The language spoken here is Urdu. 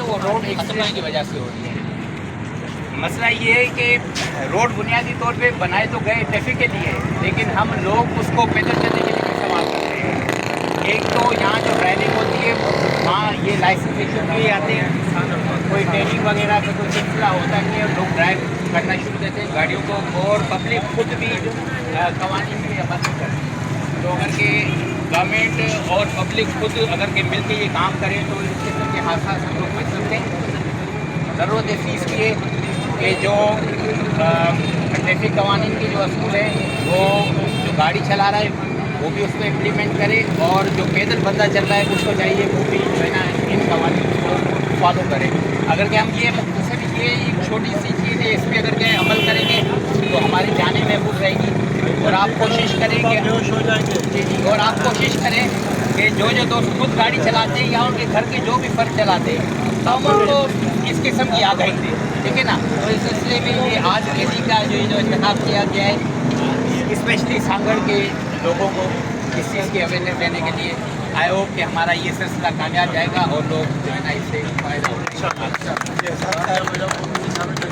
وہ روڈ ایکسیڈنٹ کی وجہ سے ہو رہی ہے. مسئلہ یہ ہے کہ روڈ بنیادی طور پہ بنائے تو گئے ٹریفک کے لیے، لیکن ہم لوگ اس کو پیدل چلنے کے لیے استعمال کرتے ہیں. ایک تو یہاں جو ڈرائیونگ ہوتی ہے وہاں یہ لائسنس ایشو کے لیے آتے ہیں، کوئی ٹریننگ وغیرہ کا کوئی سلسلہ ہوتا نہیں ہے، لوگ ڈرائیو کرنا شروع کرتے ہیں گاڑیوں کو، اور پبلک خود بھی قوانین کی عمل نہیں کرتی. تو اگر کہ گورنمنٹ اور پبلک خود اگر کہ مل کے یہ کام کرے تو اس قسم کے حادثات سے لوگ بچ سکتے ہیں. ضرورت ہے فیس کی ہے کہ جو ٹریفک قوانین کے جو اصول ہیں وہ جو گاڑی چلا رہا ہے وہ بھی اس کو امپلیمنٹ کرے، اور جو پیدل بندہ چل رہا ہے اس کو چاہیے وہ بھی جو ہے نا ان قوانین کو فالو کرے. اگر کہ ہم یہ مختصر یہ ایک چھوٹی سی چیز ہے، اس پہ اگر کہ عمل کریں گے تو ہماری جانیں محفوظ رہے گی. اور آپ کوشش کریں کہ اور آپ کوشش کریں کہ جو دوست خود گاڑی چلاتے ہیں یا ان کے گھر کے جو بھی فرد چلاتے ہیں تو ہم ان کو اس قسم کی آگاہی دیں، ٹھیک ہے نا. تو اس سلسلے میں یہ آج کے دن کا جو انتخاب کیا گیا ہے اسپیشلی سانگڑ کے لوگوں کو اس چیز کی اویئرنیس دینے کے لیے. آئی ہوپ کہ ہمارا یہ سلسلہ کامیاب جائے گا اور لوگ جو ہے نا اس سے فائدہ اٹھائیں گے.